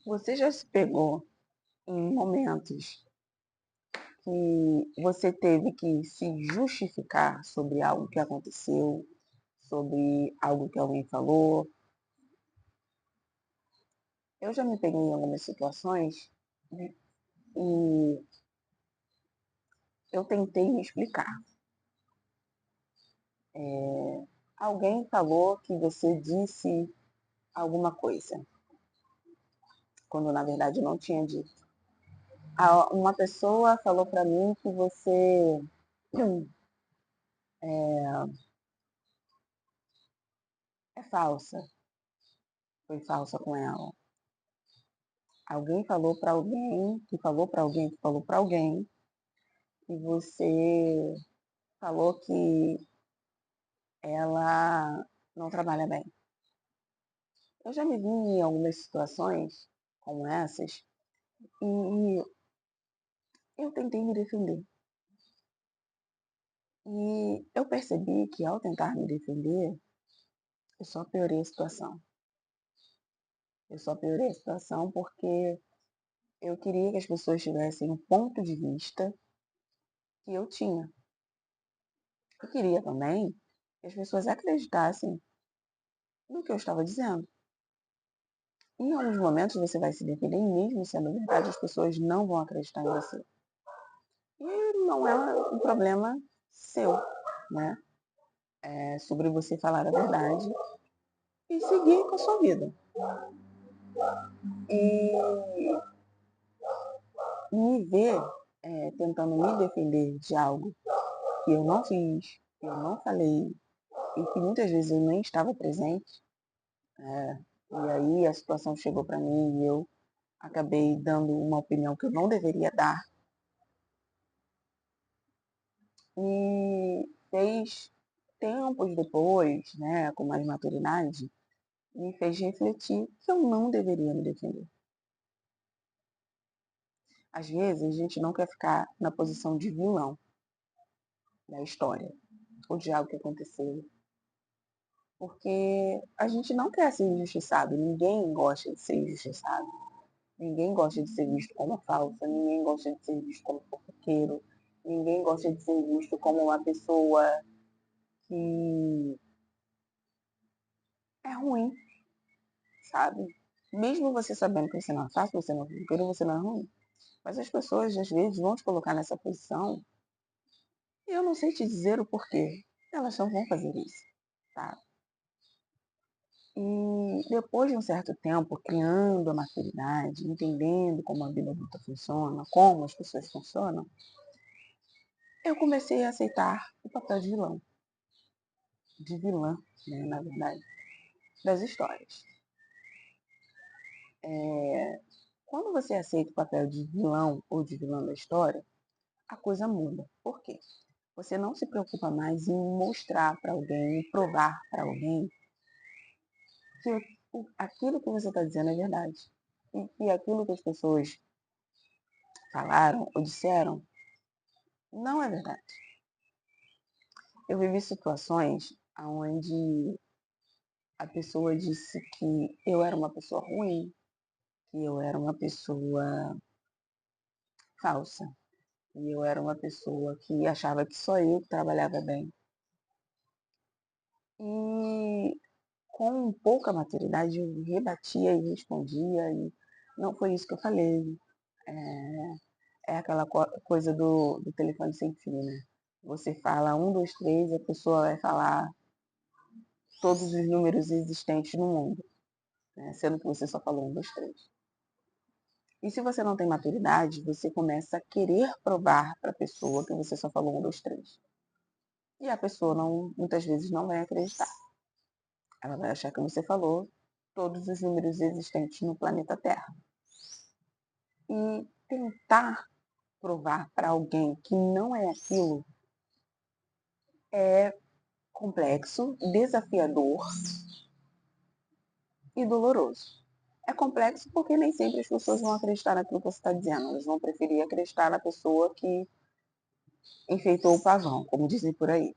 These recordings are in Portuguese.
Você já se pegou em momentos que você teve que se justificar sobre algo que aconteceu, sobre algo que alguém falou? Eu já me peguei em algumas situações e eu tentei me explicar. Alguém falou que você disse alguma coisa, quando na verdade não tinha dito. Uma pessoa falou para mim que você é falsa, foi falsa com ela. Alguém falou para alguém, que falou para alguém, que falou para alguém, e você falou que ela não trabalha bem. Eu já me vi em algumas situações como essas e eu tentei me defender. E eu percebi que ao tentar me defender, eu só piorei a situação. Eu só piorei a situação porque eu queria que as pessoas tivessem um ponto de vista que eu tinha. Eu queria também que as pessoas acreditassem no que eu estava dizendo. Em alguns momentos você vai se defender e mesmo sendo verdade, as pessoas não vão acreditar em você. E não é um problema seu, né? É sobre você falar a verdade e seguir com a sua vida. E me ver tentando me defender de algo que eu não fiz, que eu não falei e que muitas vezes eu nem estava presente. E aí a situação chegou para mim e eu acabei dando uma opinião que eu não deveria dar. E fez tempos depois, né, com mais maturidade, me fez refletir que eu não deveria me defender. Às vezes a gente não quer ficar na posição de vilão da história, ou de algo que aconteceu, porque a gente não quer ser injustiçado, ninguém gosta de ser injustiçado, ninguém gosta de ser visto como falsa, ninguém gosta de ser visto como fofoqueiro, ninguém gosta de ser visto como uma pessoa que é ruim, sabe? Mesmo você sabendo que você não é fácil, você não é fofoqueiro, você não é ruim. Mas as pessoas, às vezes, vão te colocar nessa posição e eu não sei te dizer o porquê. Elas não vão fazer isso, tá? E depois de um certo tempo, criando a maturidade, entendendo como a vida adulta funciona, como as pessoas funcionam, eu comecei a aceitar o papel de vilã, né, na verdade, das histórias. Quando você aceita o papel de vilão ou de vilã da história, a coisa muda. Por quê? Você não se preocupa mais em mostrar para alguém, provar para alguém que aquilo que você está dizendo é verdade. E que aquilo que as pessoas falaram ou disseram não é verdade. Eu vivi situações onde a pessoa disse que eu era uma pessoa ruim, que eu era uma pessoa falsa, que eu era uma pessoa que achava que só eu trabalhava bem. E com pouca maturidade eu rebatia e respondia e não foi isso que eu falei. É aquela coisa do telefone sem fio, né? Você fala um, dois, três, a pessoa vai falar todos os números existentes no mundo, né? Sendo que você só falou um, dois, três. E se você não tem maturidade, você começa a querer provar para a pessoa que você só falou um, dois, três. E a pessoa não, muitas vezes não vai acreditar. Ela vai achar que você falou todos os números existentes no planeta Terra. E tentar provar para alguém que não é aquilo é complexo, desafiador e doloroso. É complexo porque nem sempre as pessoas vão acreditar naquilo que você está dizendo. Elas vão preferir acreditar na pessoa que enfeitou o pavão, como dizem por aí.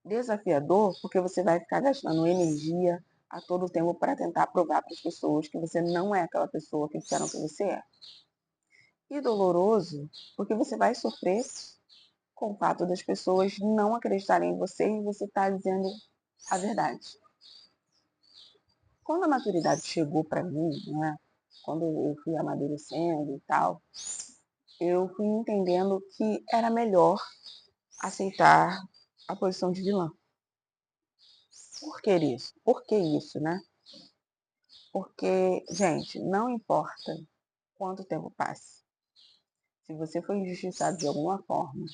Desafiador porque você vai ficar gastando energia, a todo tempo para tentar provar para as pessoas que você não é aquela pessoa que disseram que você é. E doloroso, porque você vai sofrer com o fato das pessoas não acreditarem em você e você está dizendo a verdade. Quando a maturidade chegou para mim, né, quando eu fui amadurecendo e tal, eu fui entendendo que era melhor aceitar a posição de vilã. Por que isso? Por que isso, né? Porque, gente, não importa quanto tempo passe. Se você foi injustiçado de alguma forma,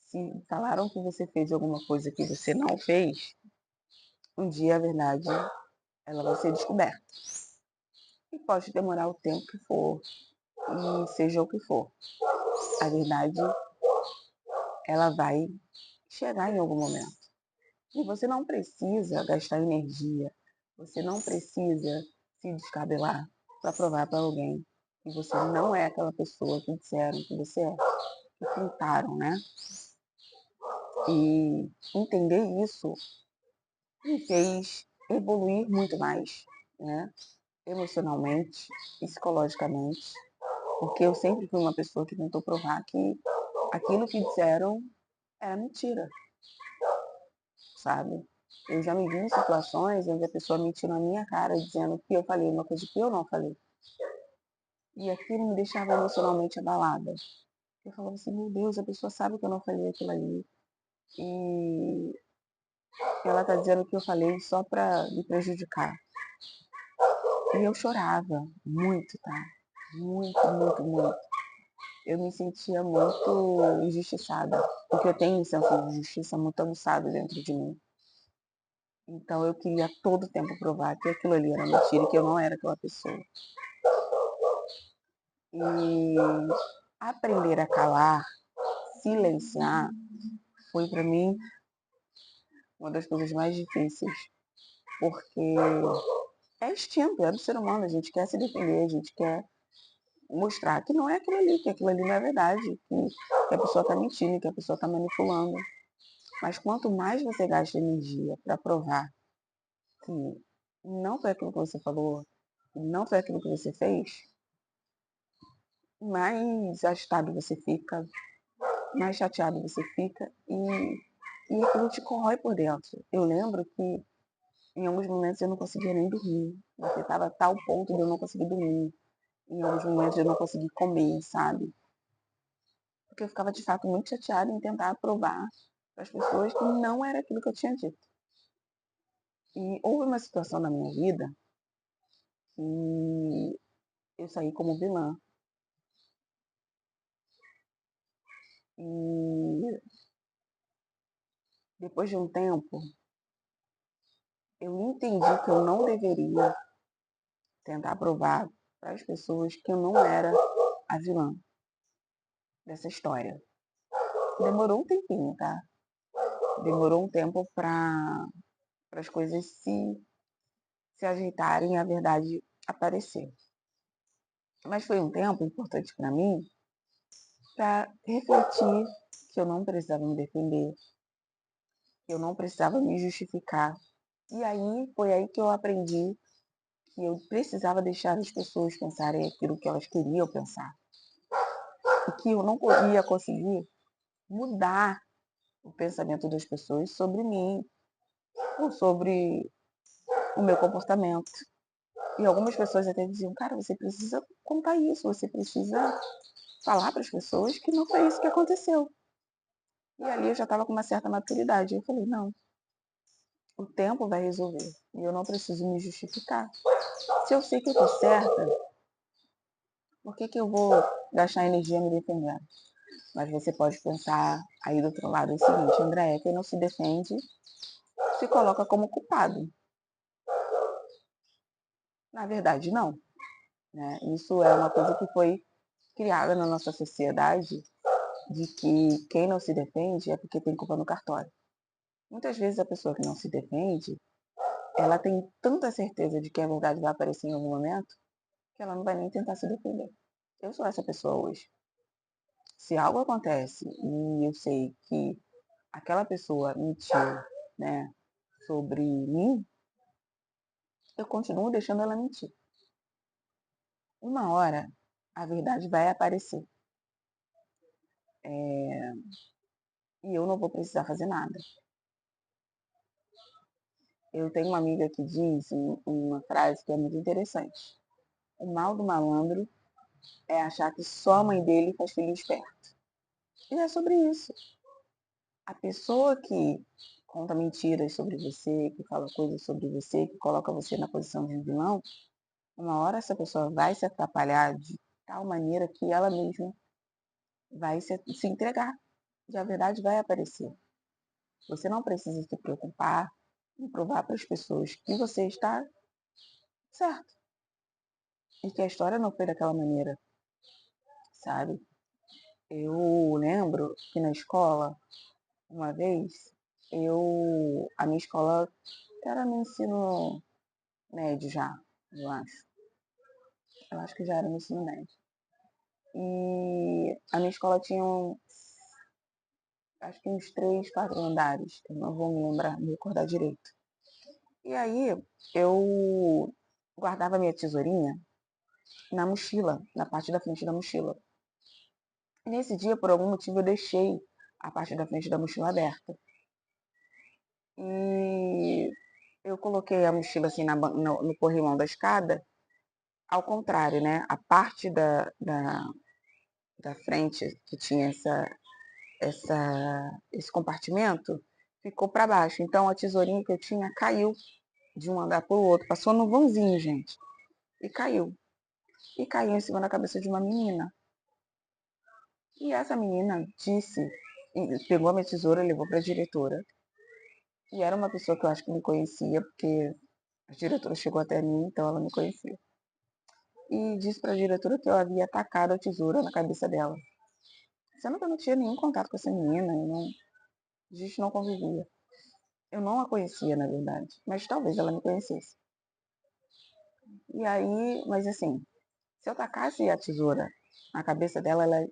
se falaram que você fez alguma coisa que você não fez, um dia a verdade ela vai ser descoberta. E pode demorar o tempo que for, e seja o que for. A verdade, ela vai chegar em algum momento. E você não precisa gastar energia, você não precisa se descabelar para provar para alguém que você não é aquela pessoa que disseram que você é, que pintaram, né? E entender isso me fez evoluir muito mais, né? Emocionalmente, psicologicamente, porque eu sempre fui uma pessoa que tentou provar que aquilo que disseram era mentira, sabe? Eu já me vi em situações onde a pessoa mentiu na minha cara dizendo que eu falei uma coisa que eu não falei. E aquilo me deixava emocionalmente abalada. Eu falava assim, meu Deus, a pessoa sabe que eu não falei aquilo ali. E ela está dizendo que eu falei só para me prejudicar. E eu chorava muito, tá? Muito, muito, muito. Eu me sentia muito injustiçada, porque eu tenho um senso de justiça muito aguçado dentro de mim. Então eu queria a todo tempo provar que aquilo ali era mentira e que eu não era aquela pessoa. E aprender a calar, silenciar, foi para mim uma das coisas mais difíceis, porque é instinto, é do ser humano, a gente quer se defender, a gente quer mostrar que não é aquilo ali, que aquilo ali não é verdade, que a pessoa está mentindo, que a pessoa está manipulando. Mas quanto mais você gasta energia para provar que não foi aquilo que você falou, não foi aquilo que você fez, mais agitado você fica, mais chateado você fica e aquilo te corrói por dentro. Eu lembro que em alguns momentos eu não conseguia nem dormir. Você estava a tal ponto de eu não conseguir dormir. Em alguns momentos eu não conseguia comer, sabe? Porque eu ficava de fato muito chateada em tentar provar para as pessoas que não era aquilo que eu tinha dito. E houve uma situação na minha vida que eu saí como vilã. E depois de um tempo, eu entendi que eu não deveria tentar provar para as pessoas que eu não era a vilã dessa história. Demorou um tempinho, tá? Demorou um tempo para as coisas se ajeitarem e a verdade aparecer. Mas foi um tempo importante para mim para refletir que eu não precisava me defender, que eu não precisava me justificar. E aí foi aí que eu aprendi que eu precisava deixar as pessoas pensarem aquilo que elas queriam pensar. E que eu não ia conseguir mudar o pensamento das pessoas sobre mim ou sobre o meu comportamento. E algumas pessoas até diziam, cara, você precisa contar isso, você precisa falar para as pessoas que não foi isso que aconteceu. E ali eu já estava com uma certa maturidade. Eu falei, não, o tempo vai resolver. E eu não preciso me justificar. Se eu sei que eu estou certa, por que eu vou gastar energia me defendendo? Mas você pode pensar aí do outro lado o seguinte, André, quem não se defende se coloca como culpado. Na verdade, não. Né? Isso é uma coisa que foi criada na nossa sociedade de que quem não se defende é porque tem culpa no cartório. Muitas vezes a pessoa que não se defende, ela tem tanta certeza de que a verdade vai aparecer em algum momento, que ela não vai nem tentar se defender. Eu sou essa pessoa hoje. Se algo acontece e eu sei que aquela pessoa mentiu, né, sobre mim, eu continuo deixando ela mentir. Uma hora, a verdade vai aparecer. E eu não vou precisar fazer nada. Eu tenho uma amiga que diz uma frase que é muito interessante. O mal do malandro é achar que só a mãe dele faz filho esperto. E é sobre isso. A pessoa que conta mentiras sobre você, que fala coisas sobre você, que coloca você na posição de um vilão, uma hora essa pessoa vai se atrapalhar de tal maneira que ela mesma vai se entregar. E a verdade vai aparecer. Você não precisa se preocupar em provar para as pessoas que você está certo. E que a história não foi daquela maneira, sabe? Eu lembro que na escola, uma vez, a minha escola era no ensino médio já, eu acho. Eu acho que já era no ensino médio. E a minha escola tinha, acho que uns 3, 4 andares. Eu não vou me recordar direito. E aí, eu guardava minha tesourinha na mochila, na parte da frente da mochila. E nesse dia, por algum motivo, eu deixei a parte da frente da mochila aberta. E eu coloquei a mochila assim no corrimão da escada, ao contrário, né? A parte da frente que tinha esse compartimento ficou para baixo. Então a tesourinha que eu tinha caiu de um andar para o outro, passou no vãozinho, gente, e caiu. E caiu em cima da cabeça de uma menina. E essa menina pegou a minha tesoura e levou para a diretora. E era uma pessoa que eu acho que me conhecia, porque a diretora chegou até mim, então ela me conhecia. E disse para a diretora que eu havia atacado a tesoura na cabeça dela. Sendo que eu não tinha nenhum contato com essa menina, a gente não convivia. Eu não a conhecia, na verdade, mas talvez ela me conhecesse. E aí, mas assim, se eu tacasse a tesoura na cabeça dela, ela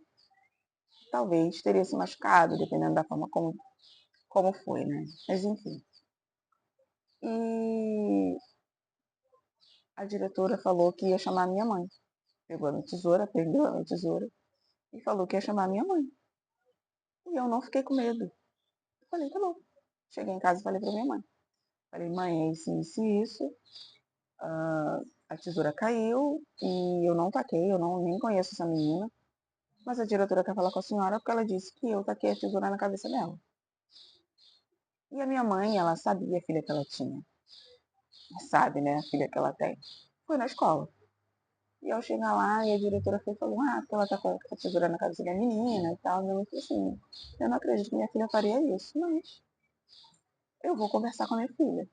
talvez teria se machucado, dependendo da forma como foi, né? Mas enfim. E a diretora falou que ia chamar minha mãe. Pegou a minha tesoura, prendeu a minha tesoura e falou que ia chamar minha mãe. E eu não fiquei com medo. Eu falei, tá bom. Cheguei em casa e falei pra minha mãe. Falei, mãe, é isso e isso. A tesoura caiu e eu não taquei, eu não, nem conheço essa menina. Mas a diretora quer falar com a senhora porque ela disse que eu taquei a tesoura na cabeça dela. E a minha mãe, ela sabia a filha que ela tinha. Sabe, né, a filha que ela tem. Foi na escola. E ao chegar lá, e a diretora foi e falou, porque ela tá com a tesoura na cabeça da menina e tal. Minha mãe falou assim, eu não acredito que minha filha faria isso, mas eu vou conversar com a minha filha.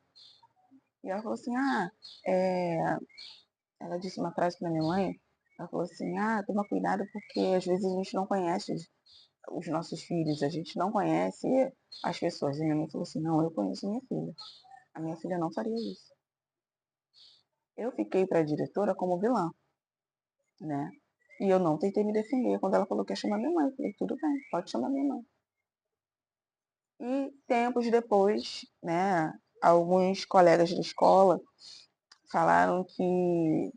E ela falou assim, ela disse uma frase pra minha mãe, ela falou assim, toma cuidado porque às vezes a gente não conhece os nossos filhos, a gente não conhece as pessoas. E minha mãe falou assim, não, eu conheço minha filha. A minha filha não faria isso. Eu fiquei para a diretora como vilã, né? E eu não tentei me defender. Quando ela falou que ia chamar minha mãe, eu falei, tudo bem, pode chamar minha mãe. E tempos depois, né, alguns colegas da escola falaram que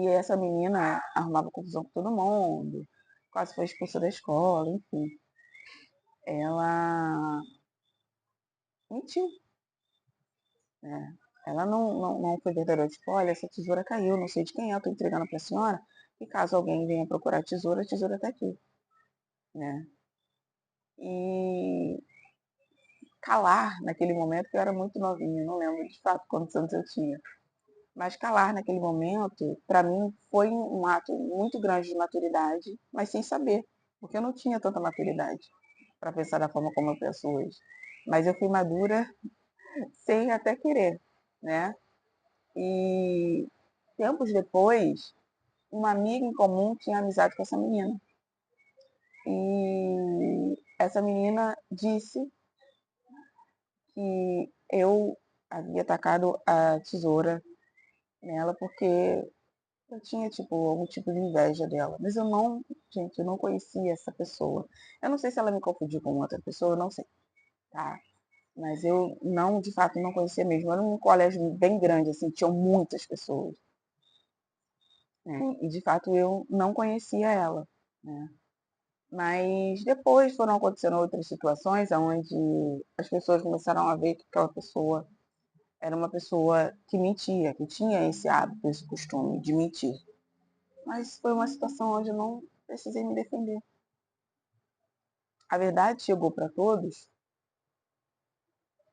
essa menina arrumava confusão com todo mundo, quase foi expulsa da escola, enfim. Ela mentiu, né? Ela não foi verdadeira, tipo, olha, essa tesoura caiu, não sei de quem é, eu tô entregando para a senhora, e caso alguém venha procurar a tesoura tá aqui, né? E calar naquele momento, que eu era muito novinha, não lembro de fato quantos anos eu tinha, mas calar naquele momento, para mim, foi um ato muito grande de maturidade, mas sem saber, porque eu não tinha tanta maturidade para pensar da forma como eu penso hoje. Mas eu fui madura sem até querer, né? E tempos depois, uma amiga em comum tinha amizade com essa menina. E essa menina disse que eu havia tacado a tesoura nela porque eu tinha, tipo, algum tipo de inveja dela. Mas eu não, gente, eu não conhecia essa pessoa. Eu não sei se ela me confundiu com outra pessoa, eu não sei, tá? Mas eu não, de fato, não conhecia mesmo. Era um colégio bem grande, assim, tinham muitas pessoas, né? E de fato eu não conhecia ela, né? Mas depois foram acontecendo outras situações onde as pessoas começaram a ver que aquela pessoa era uma pessoa que mentia, que tinha esse hábito, esse costume de mentir. Mas foi uma situação onde eu não precisei me defender. A verdade chegou para todos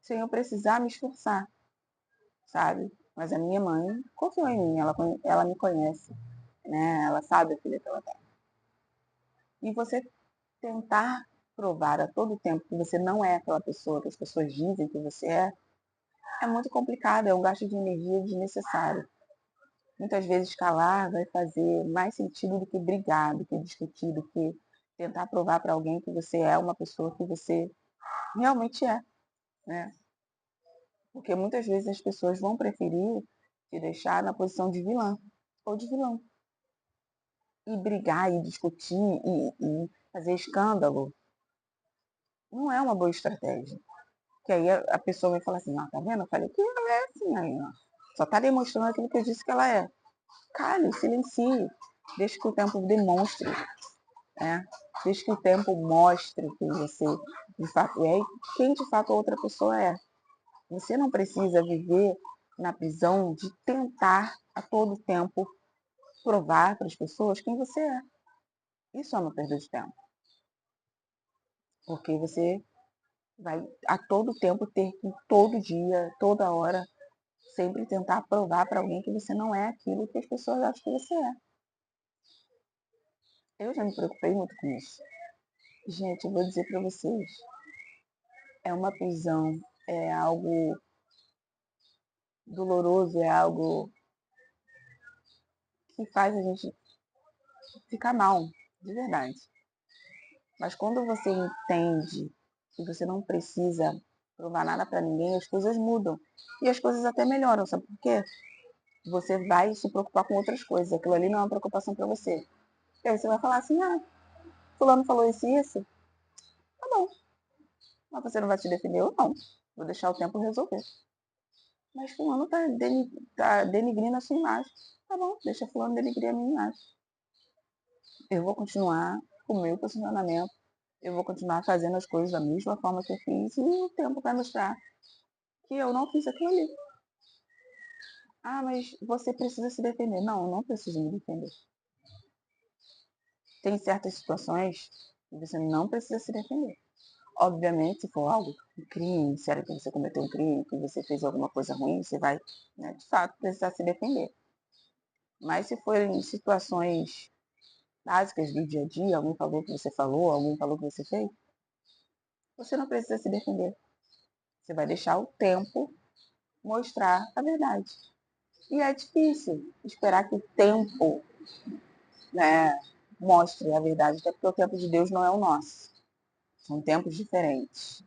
sem eu precisar me esforçar, sabe? Mas a minha mãe confiou em mim, ela me conhece, né? Ela sabe a filha que ela tem. E você tentar provar a todo tempo que você não é aquela pessoa que as pessoas dizem que você é muito complicado, é um gasto de energia desnecessário. Muitas vezes calar vai fazer mais sentido do que brigar, do que discutir, do que tentar provar para alguém que você é uma pessoa que você realmente é, né? Porque muitas vezes as pessoas vão preferir te deixar na posição de vilã ou de vilão. E brigar, e discutir, e fazer escândalo, não é uma boa estratégia. Que aí a pessoa vai falar assim, tá vendo? Eu falei que ela é assim, aí, ó. Só tá demonstrando aquilo que eu disse que ela é. Cale, silencie. Deixe que o tempo demonstre, né? Deixe que o tempo mostre que você de fato é e quem de fato a outra pessoa é. Você não precisa viver na prisão de tentar a todo tempo provar para as pessoas quem você é. Isso é uma perda de tempo. Porque você vai a todo tempo ter que, todo dia, toda hora, sempre tentar provar para alguém que você não é aquilo que as pessoas acham que você é. Eu já me preocupei muito com isso. Gente, eu vou dizer para vocês, é uma prisão, é algo doloroso, é algo que faz a gente ficar mal, de verdade. Mas quando você entende que você não precisa provar nada para ninguém, as coisas mudam. E as coisas até melhoram, sabe por quê? Você vai se preocupar com outras coisas. Aquilo ali não é uma preocupação para você. E aí você vai falar assim, fulano falou isso e isso. Tá bom. Mas você não vai se defender ou não. Vou deixar o tempo resolver. Mas fulano tá denigrindo a sua imagem. Tá bom, deixa fulano denigrir a minha imagem. Eu vou continuar com o meu posicionamento. Eu vou continuar fazendo as coisas da mesma forma que eu fiz e o tempo vai mostrar que eu não fiz aquilo ali. Mas você precisa se defender. Não, eu não preciso me defender. Tem certas situações que você não precisa se defender. Obviamente, se for algo, um crime, sério que você cometeu um crime, que você fez alguma coisa ruim, você vai, né, de fato, precisar se defender. Mas se forem situações básicas do dia a dia, alguém falou que você falou, alguém falou que você fez, você não precisa se defender. Você vai deixar o tempo mostrar a verdade. E é difícil esperar que o tempo, né, mostre a verdade, até porque o tempo de Deus não é o nosso. São tempos diferentes.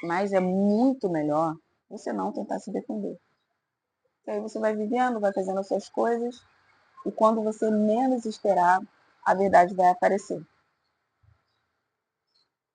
Mas é muito melhor você não tentar se defender. Porque aí você vai vivendo, vai fazendo as suas coisas, e quando você menos esperar, a verdade vai aparecer.